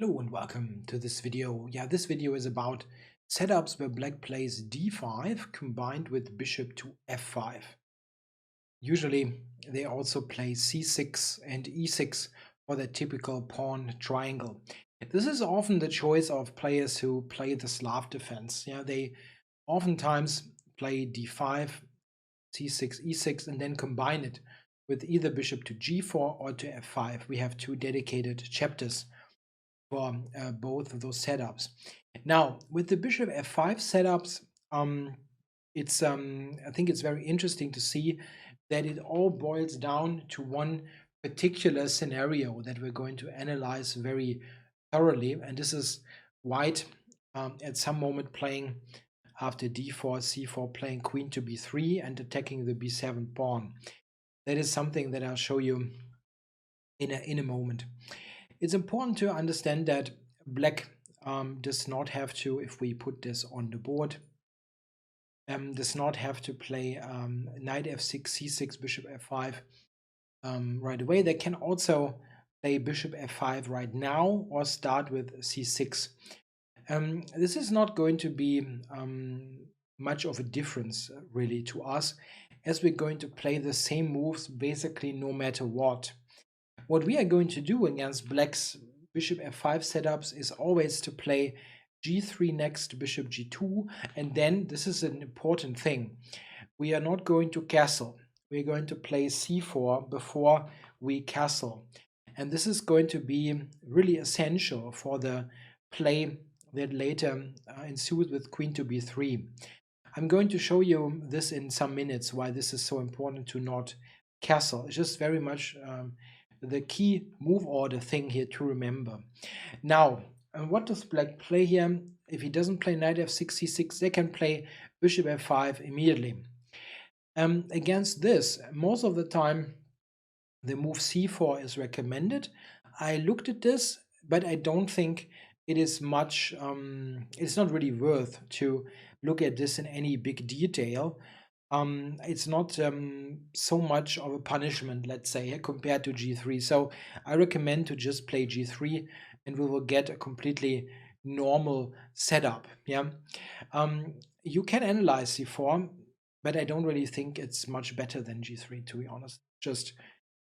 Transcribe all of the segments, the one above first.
Hello and welcome to this video. This video is about setups where black plays d5 combined with bishop to f5. Usually they also play c6 and e6 for the typical pawn triangle. This is often the choice of players who play the Slav defense. They oftentimes play d5, c6, e6 and then combine it with either bishop to g4 or to f5. We have two dedicated chapters for both of those setups. Now, with the bishop f5 setups, I think it's very interesting to see that it all boils down to one particular scenario that we're going to analyze very thoroughly, and this is white at some moment playing after d4, c4, playing queen to b3 and attacking the b7 pawn. That is something that I'll show you in a moment. It's important to understand that black does not have to, if we put this on the board, does not have to play knight f6, c6, bishop f5 right away. They can also play bishop f5 right now or start with c6. This is not going to be much of a difference really to us, as we're going to play the same moves basically no matter what. What we are going to do against black's bishop f5 setups is always to play g3 next, bishop g2, and then, this is an important thing, we are not going to castle. We're going to play c4 before we castle. And this is going to be really essential for the play that later ensues with queen to b3. I'm going to show you this in some minutes, why this is so important to not castle. It's just very much the key move order thing here to remember. Now, what does black play here? If he doesn't play knight f6, c6, they can play bishop f5 immediately. Against this, most of the time, the move c4 is recommended. I looked at this, but I don't think it is much, it's not really worth to look at this in any big detail. It's not so much of a punishment, let's say, compared to g3. So I recommend to just play g3 and we will get a completely normal setup. You can analyze c4, but I don't really think it's much better than g3, to be honest. Just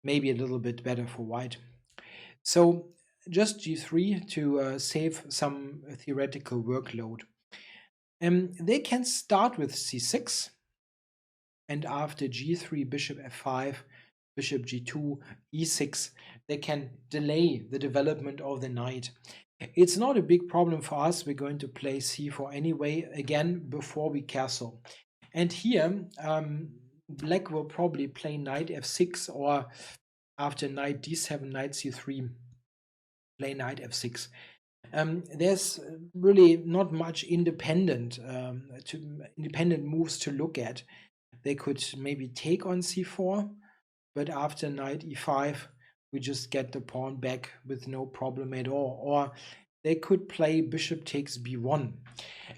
maybe a little bit better for white. So just g3 to save some theoretical workload. They can start with c6, and after g3, bishop f5, bishop g2, e6, they can delay the development of the knight. It's not a big problem for us. We're going to play c4 anyway, again, before we castle. And here, black will probably play knight f6, or after knight d7, knight c3, play knight f6. There's really not much independent moves to look at. They could maybe take on c4, but after knight e5, we just get the pawn back with no problem at all. Or they could play bishop takes b1.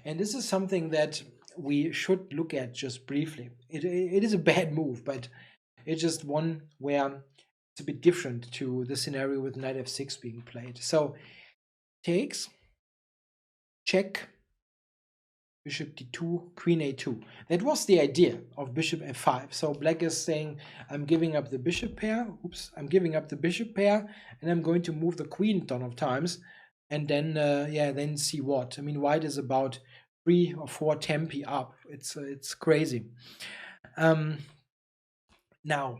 And this is something that we should look at just briefly. It is a bad move, but it's just one where it's a bit different to the scenario with knight f6 being played. So takes, check, bishop d2, queen a2. That was the idea of bishop f5. So black is saying, I'm giving up the bishop pair. Oops, I'm giving up the bishop pair, and I'm going to move the queen a ton of times. And then, then see what. I mean, white is about 3 or 4 tempi up. It's crazy. Now,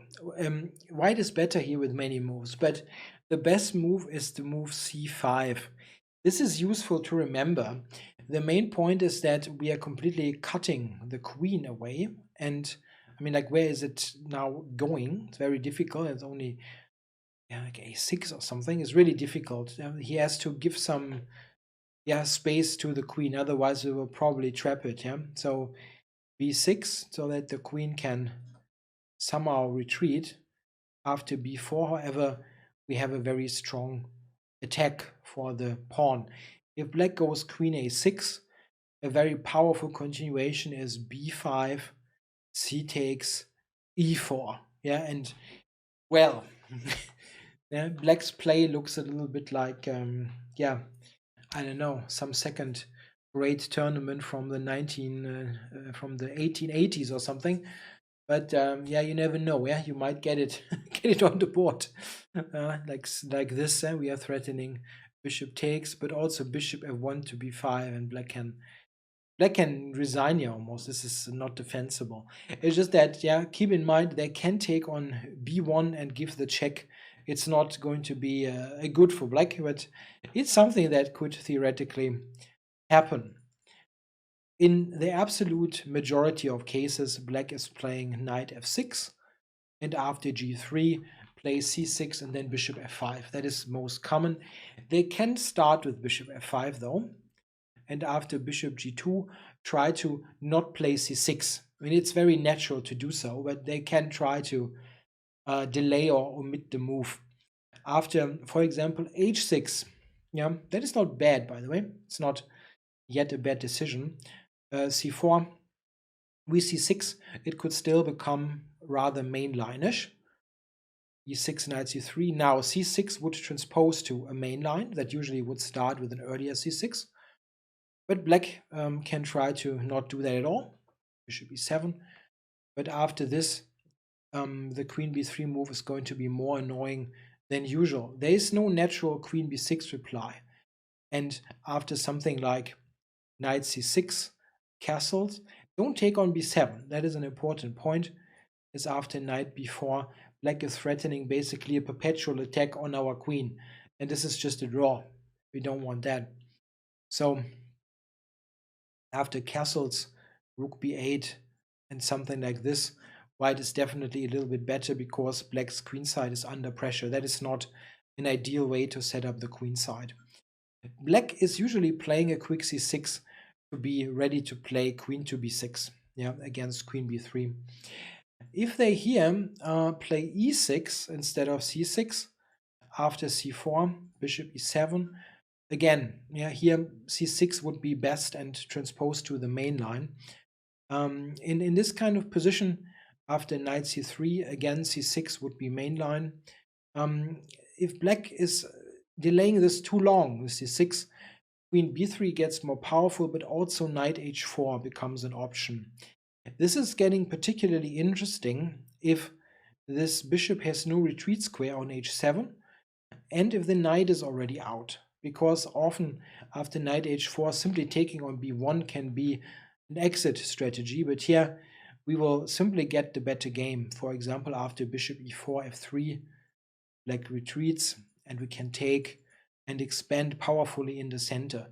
white is better here with many moves, but the best move is the move c5. This is useful to remember. The main point is that we are completely cutting the queen away. And I mean, like, where is it now going? It's very difficult. It's only like a6 or something. It's really difficult. He has to give some space to the queen. Otherwise, we will probably trap it. So b6, so that the queen can somehow retreat. After b4, however, we have a very strong attack for the pawn. If black goes queen a6, a very powerful continuation is b5, c takes, e4. And well, black's play looks a little bit like yeah, I don't know, some second grade tournament from the 1880s or something. But yeah, you never know. Yeah, you might get it get it on the board, like this. We are threatening bishop takes, but also bishop f1 to b5, and black can resign here almost. This is not defensible. It's just that, yeah, keep in mind they can take on b1 and give the check. It's not going to be a good for black, but it's something that could theoretically happen. In the absolute majority of cases, black is playing knight f6, and after g3, play c6 and then bishop f5. That is most common. They can start with bishop f5 though, and after bishop g2, try to not play c6. I mean, it's very natural to do so, but they can try to delay or omit the move. After, for example, h6, yeah, that is not bad, by the way. It's not yet a bad decision. c4, we c6, it could still become rather mainline-ish. e6, knight c3. Now c6 would transpose to a main line that usually would start with an earlier c6. But black can try to not do that at all. Bishop e7. But after this, the queen b3 move is going to be more annoying than usual. There is no natural queen b6 reply. And after something like knight c6, castles, don't take on b7. That is an important point. Is after knight b4, black is threatening basically a perpetual attack on our queen. And this is just a draw. We don't want that. So after castles, rook b8, and something like this, white is definitely a little bit better because black's queenside is under pressure. That is not an ideal way to set up the queenside. Black is usually playing a quick c6 to be ready to play queen to b6, yeah, against queen b3. If they here play e6 instead of c6, after c4, bishop e7, again, yeah, here c6 would be best and transpose to the main line. In this kind of position, after knight c3, again c6 would be main line. If black is delaying this too long with c6, queen b3 gets more powerful, but also knight h4 becomes an option. This is getting particularly interesting if this bishop has no retreat square on h7, and if the knight is already out, because often after knight h4, simply taking on b1 can be an exit strategy, but here we will simply get the better game. For example, after bishop e4, f3, black retreats, and we can take and expand powerfully in the center.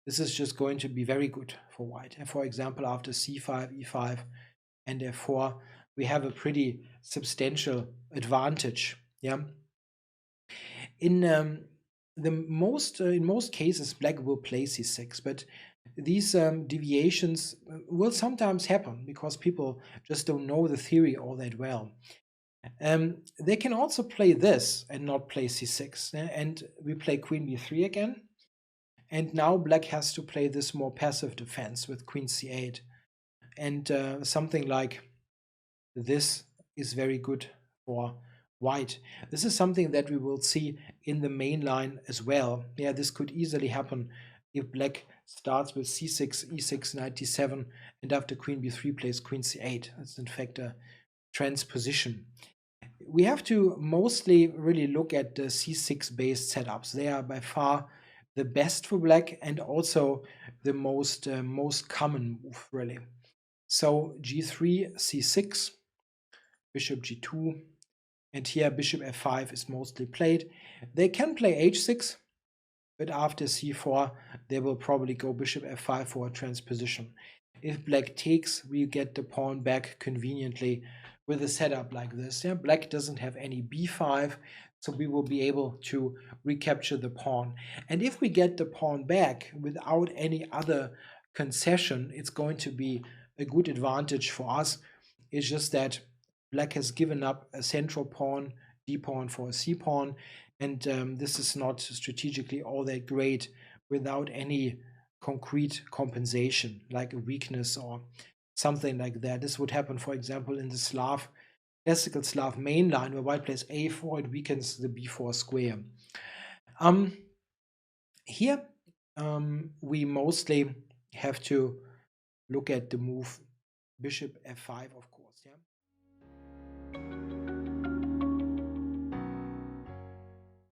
This is just going to be very good for white. And for example, after c5, e5, and f4, we have a pretty substantial advantage. Yeah. In most cases, black will play c6, but these deviations will sometimes happen because people just don't know the theory all that well. They can also play this and not play c6, and we play queen b3 again. And now black has to play this more passive defense with queen c8, and something like this is very good for white. This is something that we will see in the main line as well. Yeah, this could easily happen if black starts with c6, e6, knight d7, and after queen b3 plays queen c8. That's in fact a transposition. We have to mostly really look at the c6 based setups. They are by far the best for black and also the most common move, really. So g3, c6, bishop g2, and here bishop f5 is mostly played. They can play h6, but after c4 they will probably go bishop f5 for a transposition. If black takes, we get the pawn back conveniently with a setup like this. Yeah, black doesn't have any b5, so we will be able to recapture the pawn. And if we get the pawn back without any other concession, it's going to be a good advantage for us. It's just that black has given up a central pawn, d pawn for a c pawn, and this is not strategically all that great without any concrete compensation, like a weakness or something like that. This would happen, for example, in the classical Slav main line, where white plays a4, it weakens the b4 square. Here, we mostly have to look at the move bishop f5, of course. Yeah.